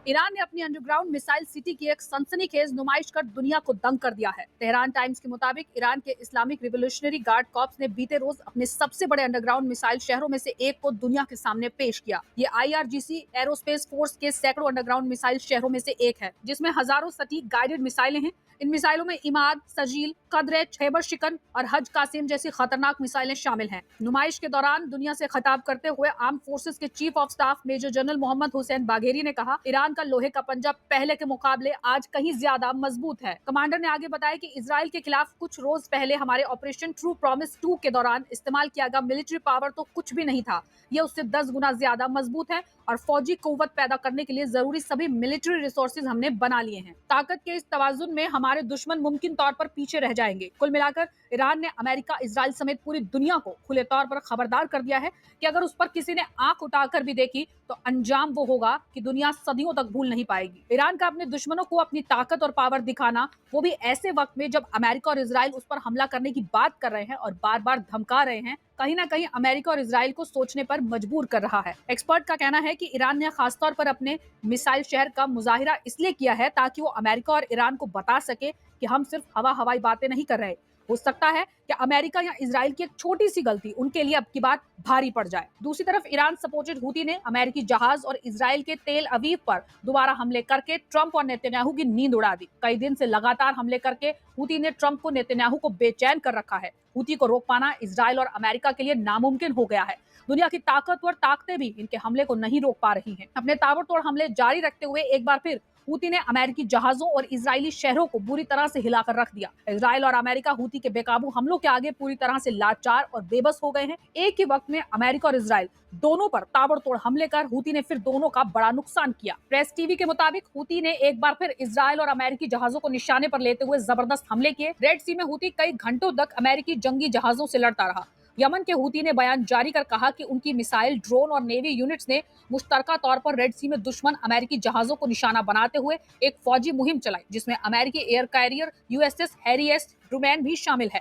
Iran ने अपनी underground missile city की एक सनसनीखेज नुमाइश कर दुनिया को दंग कर दिया है। तेहरान टाइम्स के मुताबिक ईरान के इस्लामिक रिवोल्यूशनरी गार्ड कॉर्प्स ने बीते रोज अपने सबसे बड़े अंडरग्राउंड मिसाइल शहरों में से एक को दुनिया के सामने पेश किया। ये IRGC एरोस्पेस फोर्स के सैकड़ों अंडरग्राउंड मिसाइल शहरों में से एक है, जिसमें हजारों सटीक गाइडेड मिसाइलें हैं। इन मिसाइलों में इमाद, सजील, कदरे, खैबर शिकन और हज कासिम जैसी खतरनाक मिसाइलें शामिल हैं। नुमाइश के दौरान दुनिया से खिताब करते हुए आर्म फोर्सेस के chief of staff major general Mohammad Hossein Bagheri ने कहा, ईरान का लोहे का पंजा पहले के मुकाबले आज कहीं ज्यादा मजबूत है। कमांडर ने आगे बताया कि इजराइल के खिलाफ कुछ रोज पहले हमारे ऑपरेशन ट्रू प्रॉमिस 2 के दौरान इस्तेमाल किया गया मिलिट्री पावर तो कुछ भी नहीं था, ये उससे 10 गुना ज्यादा मजबूत है और फौजी कुव्वत पैदा करने के लिए जरूरी सभी मिलिट्री रिसोर्सेज हमने बना लिए हैं। ताकत के इस तवाजुन में हमारे दुश्मन मुमकिन तौर पर पीछे रह जाएंगे। कुल मिलाकर ईरान ने अमेरिका, इजराइल समेत पूरी दुनिया को खुले तौर पर खबरदार कर दिया है कि अगर उस पर किसी ने आंख उठाकर भी देखी तो अंजाम वो होगा कि दुनिया सदियों तक भूल नहीं पाएगी। ईरान का अपने दुश्मनों को अपनी ताकत और पावर दिखाना, वो भी ऐसे वक्त में जब अमेरिका और इजराइल उस पर हमला करने की बात कर रहे हैं और बार बार धमका रहे हैं, कहीं ना कहीं अमेरिका और इजराइल को सोचने पर मजबूर कर रहा है। एक्सपर्ट का कहना है कि ईरान ने खासतौर पर अपने मिसाइल शहर का मुजाहिरा इसलिए किया है ताकि वो अमेरिका और ईरान को बता सके कि हम सिर्फ हवाई बातें नहीं कर रहे। हो सकता है कि अमेरिका या इजराइल की एक छोटी सी गलती उनके लिए अब की बात भारी पड़ जाए। दूसरी तरफ ईरान सपोर्टेड हूती ने अमेरिकी जहाज और इजराइल के तेल अवीव पर दोबारा हमले करके ट्रंप और नेतन्याहू की नींद उड़ा दी। कई दिन से लगातार हमले करके हूती ने ट्रंप को, नेतन्याहू को बेचैन कर रखा है। हूती को रोक पाना इजराइल और अमेरिका के लिए नामुमकिन हो गया है। दुनिया की ताकतवर ताकतें भी इनके हमले को नहीं रोक पा रही हैं। अपने ताबड़तोड़ हमले जारी रखते हुए एक बार फिर हूती ने अमेरिकी जहाजों और इजरायली शहरों को बुरी तरह से हिलाकर रख दिया। इजराइल और अमेरिका हूती के बेकाबू हमलों के आगे पूरी तरह से लाचार और बेबस हो गए हैं। एक ही वक्त में अमेरिका और इजराइल दोनों पर ताबड़तोड़ हमले कर हूती ने फिर दोनों का बड़ा नुकसान किया। प्रेस टीवी के मुताबिक हूती ने एक बार फिर इजराइल और अमेरिकी जहाजों को निशाने पर लेते हुए जबरदस्त हमले किए। रेड सी में हूती कई घंटों तक अमेरिकी जंगी जहाजों से लड़ता रहा। यमन के हूती ने बयान जारी कर कहा कि उनकी मिसाइल, ड्रोन और नेवी यूनिट्स ने मुश्तरका तौर पर रेड सी में दुश्मन अमेरिकी जहाजों को निशाना बनाते हुए एक फौजी मुहिम चलाई, जिसमें अमेरिकी air carrier USS Harry S Truman भी शामिल है।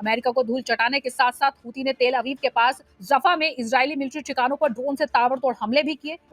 अमेरिका को धूल चटाने के साथ साथ हूती ने तेल अवीव के पास जफा में इजरायली मिलिट्री ठिकानों पर ड्रोन से ताबड़तोड़ हमले भी किए।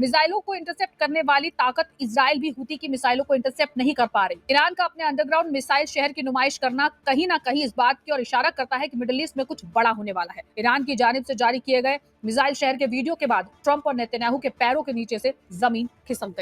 मिसाइलों को इंटरसेप्ट करने वाली ताकत इजराइल भी हूती की मिसाइलों को इंटरसेप्ट नहीं कर पा रही। ईरान का अपने अंडरग्राउंड मिसाइल शहर की नुमाइश करना कहीं ना कहीं इस बात की ओर इशारा करता है कि मिडिल ईस्ट में कुछ बड़ा होने वाला है। ईरान की जानिब से जारी किए गए मिसाइल शहर के वीडियो के बाद ट्रंप और नेतन्याहू के पैरों के नीचे से जमीन खिसक गई।